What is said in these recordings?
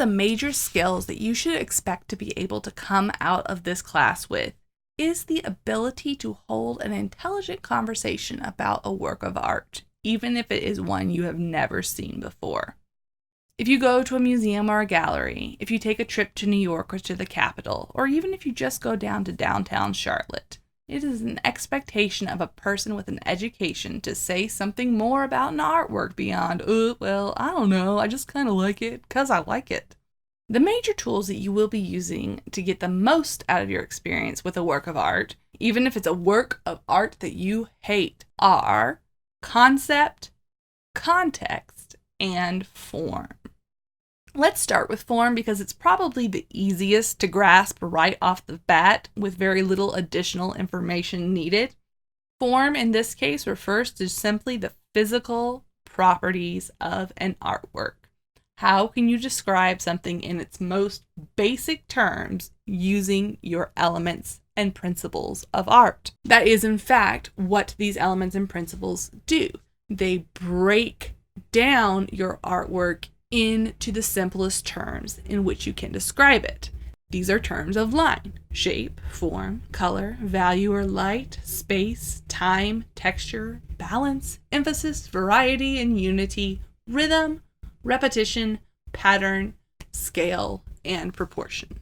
the major skills that you should expect to be able to come out of this class with is the ability to hold an intelligent conversation about a work of art, even if it is one you have never seen before. If you go to a museum or a gallery, if you take a trip to New York or to the Capitol, or even if you just go down to downtown Charlotte, it is an expectation of a person with an education to say something more about an artwork beyond, well, I don't know, I just kind of like it because I like it. The major tools that you will be using to get the most out of your experience with a work of art, even if it's a work of art that you hate, are concept, context, and form. Let's start with form because it's probably the easiest to grasp right off the bat with very little additional information needed. Form in this case refers to simply the physical properties of an artwork. How can you describe something in its most basic terms using your elements and principles of art? That is, in fact, what these elements and principles do. They break down your artwork into the simplest terms in which you can describe it. These are terms of line, shape, form, color, value or light, space, time, texture, balance, emphasis, variety and unity, rhythm, repetition, pattern, scale, and proportion.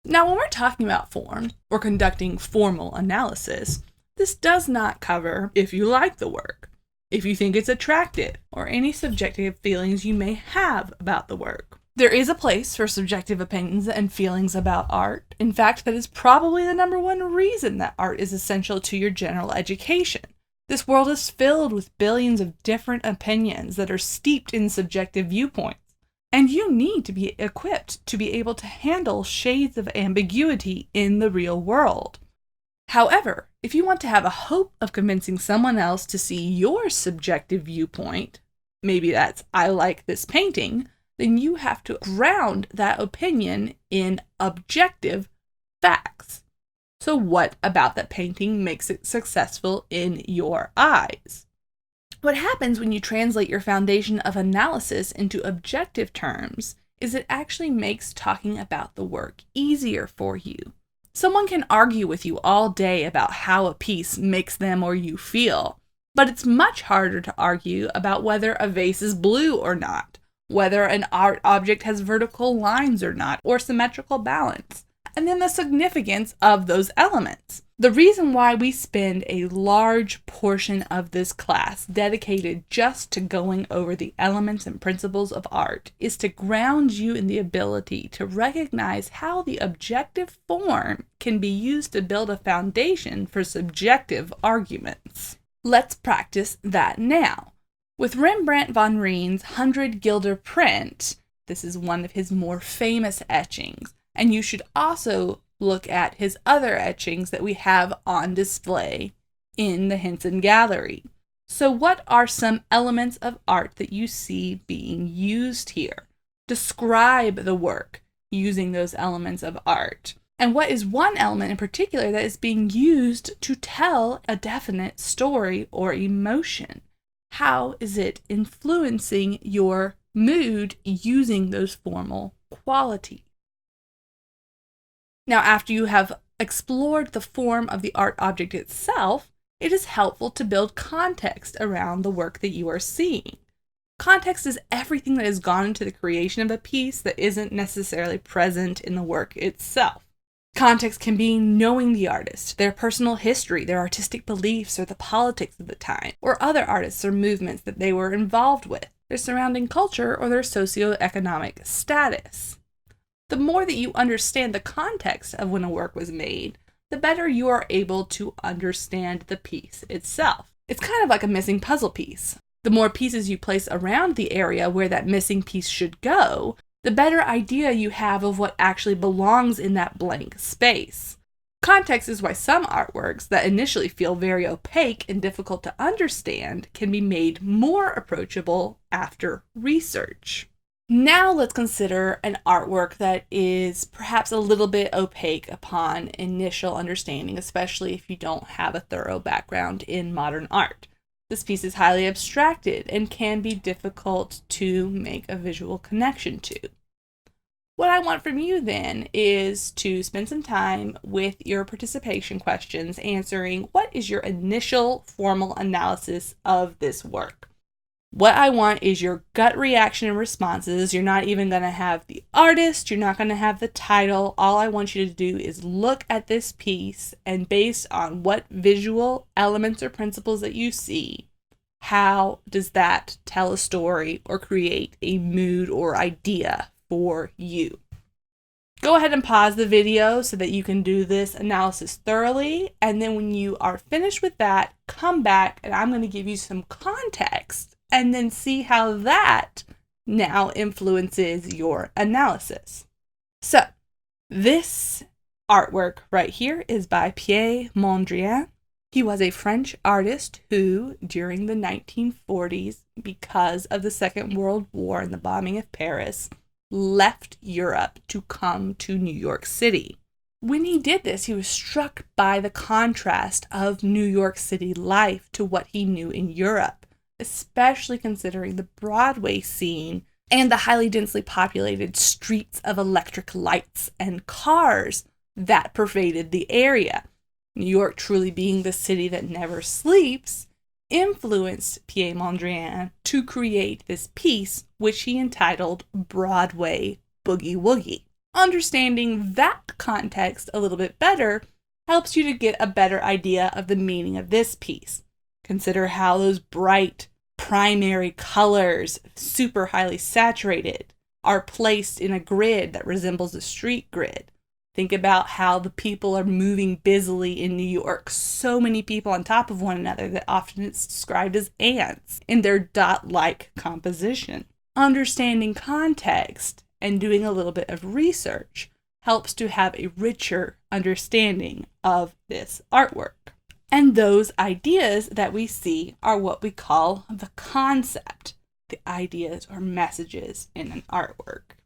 Now, when we're talking about form or conducting formal analysis, this does not cover if you like the work, if you think it's attractive, or any subjective feelings you may have about the work. There is a place for subjective opinions and feelings about art. In fact, that is probably the number one reason that art is essential to your general education. This world is filled with billions of different opinions that are steeped in subjective viewpoints, and you need to be equipped to be able to handle shades of ambiguity in the real world. However, if you want to have a hope of convincing someone else to see your subjective viewpoint, maybe that's I like this painting, then you have to ground that opinion in objective facts. So what about that painting makes it successful in your eyes? What happens when you translate your foundation of analysis into objective terms is it actually makes talking about the work easier for you. Someone can argue with you all day about how a piece makes them or you feel, but it's much harder to argue about whether a vase is blue or not, whether an art object has vertical lines or not, or symmetrical balance, and then the significance of those elements. The reason why we spend a large portion of this class dedicated just to going over the elements and principles of art is to ground you in the ability to recognize how the objective form can be used to build a foundation for subjective arguments. Let's practice that now. With Rembrandt van Rijn's 100 Guilder print, this is one of his more famous etchings, and you should also look at his other etchings that we have on display in the Henson Gallery. So what are some elements of art that you see being used here? Describe the work using those elements of art. And what is one element in particular that is being used to tell a definite story or emotion? How is it influencing your mood using those formal qualities? Now, after you have explored the form of the art object itself, it is helpful to build context around the work that you are seeing. Context is everything that has gone into the creation of a piece that isn't necessarily present in the work itself. Context can be knowing the artist, their personal history, their artistic beliefs, or the politics of the time, or other artists or movements that they were involved with, their surrounding culture, or their socioeconomic status. The more that you understand the context of when a work was made, the better you are able to understand the piece itself. It's kind of like a missing puzzle piece. The more pieces you place around the area where that missing piece should go, the better idea you have of what actually belongs in that blank space. Context is why some artworks that initially feel very opaque and difficult to understand can be made more approachable after research. Now let's consider an artwork that is perhaps a little bit opaque upon initial understanding, especially if you don't have a thorough background in modern art. This piece is highly abstracted and can be difficult to make a visual connection to. What I want from you then is to spend some time with your participation questions answering what is your initial formal analysis of this work. What I want is your gut reaction and responses. You're not even going to have the artist. You're not going to have the title. All I want you to do is look at this piece, and based on what visual elements or principles that you see, how does that tell a story or create a mood or idea for you? Go ahead and pause the video so that you can do this analysis thoroughly. And then when you are finished with that, come back and I'm going to give you some context and then see how that now influences your analysis. So this artwork right here is by Pierre Mondrian. He was a French artist who, during the 1940s, because of the Second World War and the bombing of Paris, left Europe to come to New York City. When he did this, he was struck by the contrast of New York City life to what he knew in Europe, especially considering the Broadway scene and the highly densely populated streets of electric lights and cars that pervaded the area. New York, truly being the city that never sleeps, influenced Pierre Mondrian to create this piece, which he entitled Broadway Boogie Woogie. Understanding that context a little bit better helps you to get a better idea of the meaning of this piece. Consider how those bright primary colors, super highly saturated, are placed in a grid that resembles a street grid. Think about how the people are moving busily in New York. So many people on top of one another that often it's described as ants in their dot-like composition. Understanding context and doing a little bit of research helps to have a richer understanding of this artwork. And those ideas that we see are what we call the concept, the ideas or messages in an artwork.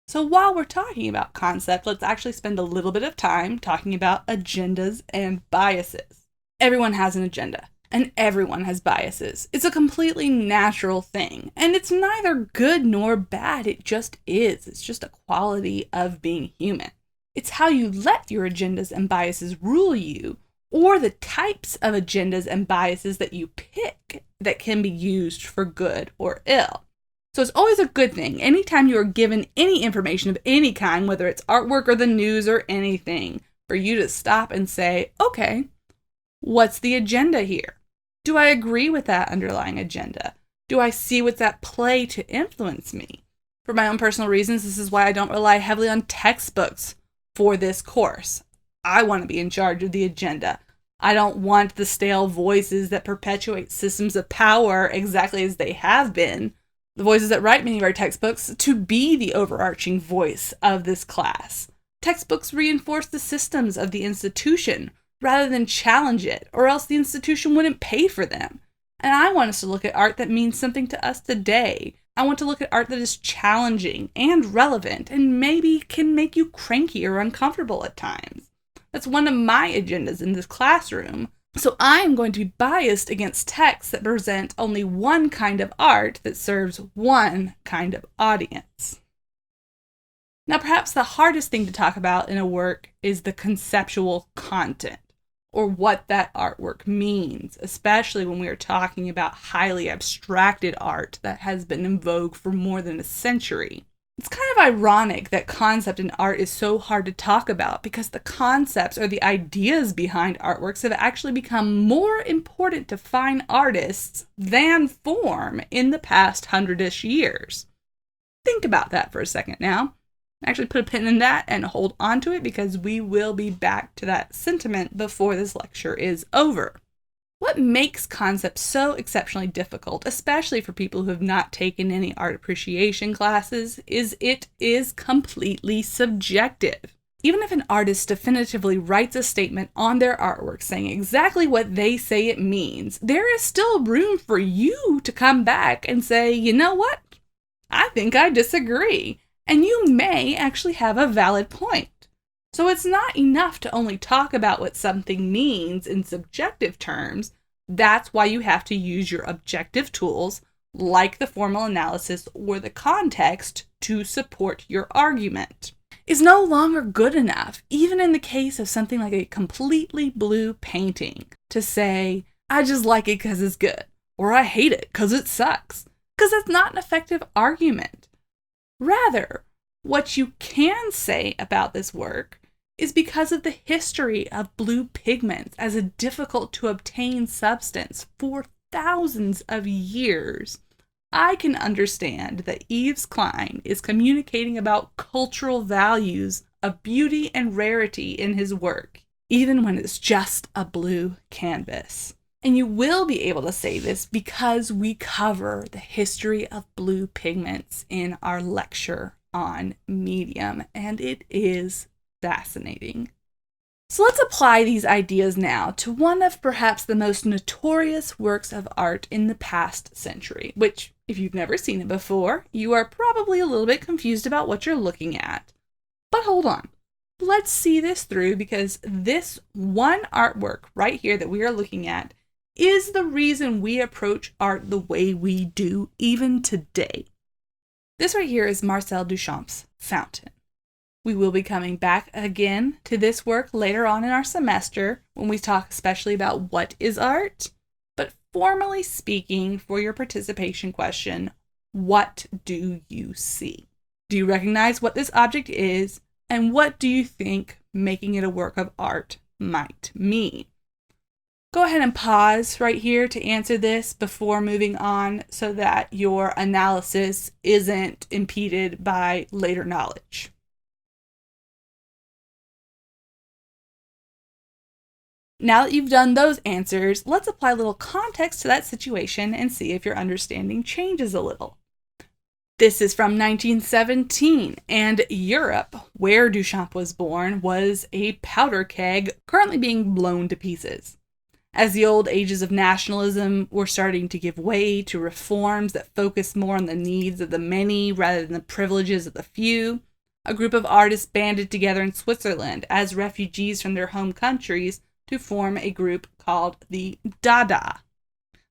So while we're talking about concept, let's actually spend a little bit of time talking about agendas and biases. Everyone has an agenda, and everyone has biases. It's a completely natural thing, and it's neither good nor bad. It just is. It's just a quality of being human. It's how you let your agendas and biases rule you, or the types of agendas and biases that you pick that can be used for good or ill. So it's always a good thing, anytime you are given any information of any kind, whether it's artwork or the news or anything, for you to stop and say, okay, what's the agenda here? Do I agree with that underlying agenda? Do I see what's at play to influence me? For my own personal reasons, this is why I don't rely heavily on textbooks for this course. I want to be in charge of the agenda. I don't want the stale voices that perpetuate systems of power exactly as they have been, the voices that write many of our textbooks, to be the overarching voice of this class. Textbooks reinforce the systems of the institution rather than challenge it, or else the institution wouldn't pay for them. And I want us to look at art that means something to us today. I want to look at art that is challenging and relevant and maybe can make you cranky or uncomfortable at times. That's one of my agendas in this classroom. So I am going to be biased against texts that present only one kind of art that serves one kind of audience. Now, perhaps the hardest thing to talk about in a work is the conceptual content, or what that artwork means, especially when we are talking about highly abstracted art that has been in vogue for more than a century. It's kind of ironic that concept in art is so hard to talk about, because the concepts or the ideas behind artworks have actually become more important to fine artists than form in the past 100-ish years. Think about that for a second now. Actually put a pin in that and hold on to it, because we will be back to that sentiment before this lecture is over. What makes concept so exceptionally difficult, especially for people who have not taken any art appreciation classes, is it is completely subjective. Even if an artist definitively writes a statement on their artwork saying exactly what they say it means, there is still room for you to come back and say, you know what? I think I disagree. And you may actually have a valid point. So it's not enough to only talk about what something means in subjective terms. That's why you have to use your objective tools like the formal analysis or the context to support your argument, is no longer good enough, even in the case of something like a completely blue painting, to say, I just like it because it's good, or I hate it because it sucks, because that's not an effective argument. Rather, what you can say about this work is because of the history of blue pigments as a difficult to obtain substance for thousands of years, I can understand that Yves Klein is communicating about cultural values of beauty and rarity in his work, even when it's just a blue canvas. And you will be able to say this because we cover the history of blue pigments in our lecture on medium, and it is fascinating. So let's apply these ideas now to one of perhaps the most notorious works of art in the past century, which, if you've never seen it before, you are probably a little bit confused about what you're looking at. But hold on. Let's see this through, because this one artwork right here that we are looking at is the reason we approach art the way we do even today. This right here is Marcel Duchamp's Fountain. We will be coming back again to this work later on in our semester when we talk especially about what is art. But formally speaking, for your participation question, what do you see? Do you recognize what this object is? And what do you think making it a work of art might mean? Go ahead and pause right here to answer this before moving on so that your analysis isn't impeded by later knowledge. Now that you've done those answers, let's apply a little context to that situation and see if your understanding changes a little. This is from 1917, and Europe, where Duchamp was born, was a powder keg currently being blown to pieces. As the old ages of nationalism were starting to give way to reforms that focused more on the needs of the many rather than the privileges of the few, a group of artists banded together in Switzerland as refugees from their home countries to form a group called the Dada.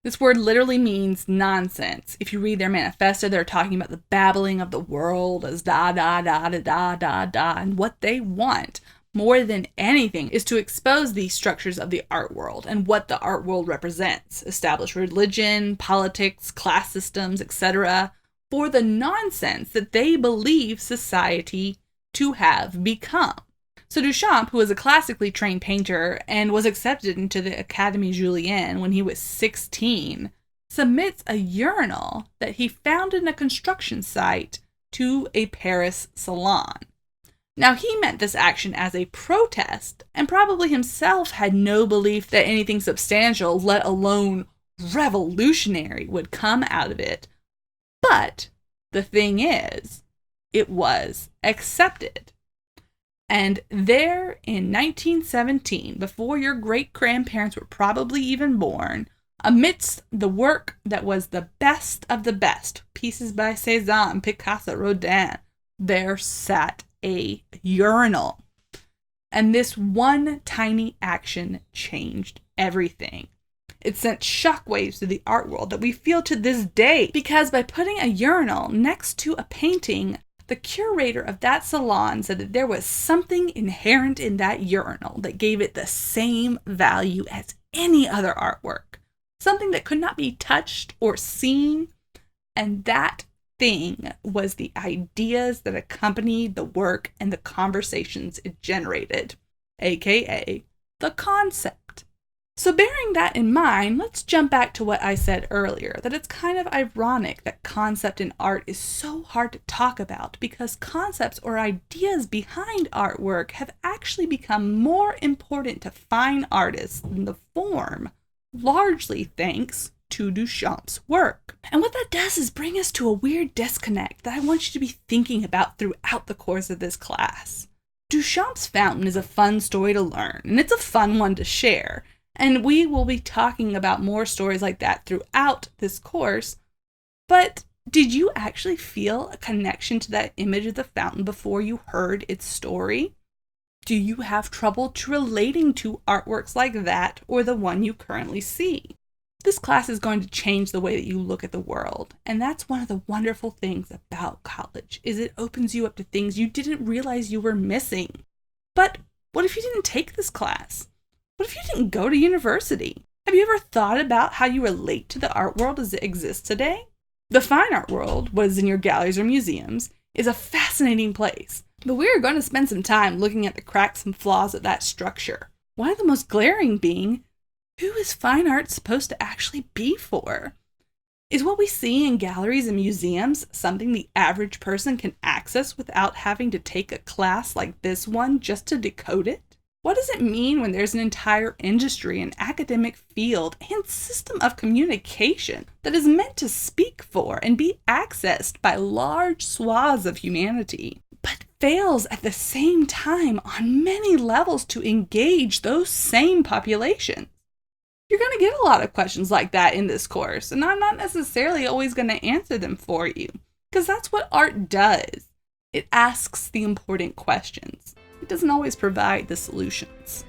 This word literally means nonsense. If you read their manifesto, they're talking about the babbling of the world as da da da da da da da, and what they want more than anything is to expose these structures of the art world and what the art world represents, established religion, politics, class systems, etc., for the nonsense that they believe society to have become. So Duchamp, who was a classically trained painter and was accepted into the Académie Julienne when he was 16, submits a urinal that he found in a construction site to a Paris salon. Now, he meant this action as a protest, and probably himself had no belief that anything substantial, let alone revolutionary, would come out of it. But the thing is, it was accepted. And there in 1917, before your great-grandparents were probably even born, amidst the work that was the best of the best, pieces by Cézanne, Picasso, Rodin, there sat a urinal. And this one tiny action changed everything. It sent shockwaves through the art world that we feel to this day, because by putting a urinal next to a painting, the curator of that salon said that there was something inherent in that urinal that gave it the same value as any other artwork, something that could not be touched or seen, and that thing was the ideas that accompanied the work and the conversations it generated, aka the concept. So bearing that in mind, let's jump back to what I said earlier, that it's kind of ironic that concept in art is so hard to talk about, because concepts or ideas behind artwork have actually become more important to fine artists than the form, largely thanks to Duchamp's work. And what that does is bring us to a weird disconnect that I want you to be thinking about throughout the course of this class. Duchamp's Fountain is a fun story to learn, and it's a fun one to share. And we will be talking about more stories like that throughout this course. But did you actually feel a connection to that image of the fountain before you heard its story? Do you have trouble relating to artworks like that or the one you currently see? This class is going to change the way that you look at the world. And that's one of the wonderful things about college, is it opens you up to things you didn't realize you were missing. But what if you didn't take this class? What if you didn't go to university? Have you ever thought about how you relate to the art world as it exists today? The fine art world, what is in your galleries or museums, is a fascinating place. But we are going to spend some time looking at the cracks and flaws of that structure. One of the most glaring being, who is fine art supposed to actually be for? Is what we see in galleries and museums something the average person can access without having to take a class like this one just to decode it? What does it mean when there's an entire industry, an academic field, and system of communication that is meant to speak for and be accessed by large swaths of humanity, but fails at the same time on many levels to engage those same populations? You're going to get a lot of questions like that in this course, and I'm not necessarily always going to answer them for you, because that's what art does. It asks the important questions. It doesn't always provide the solutions.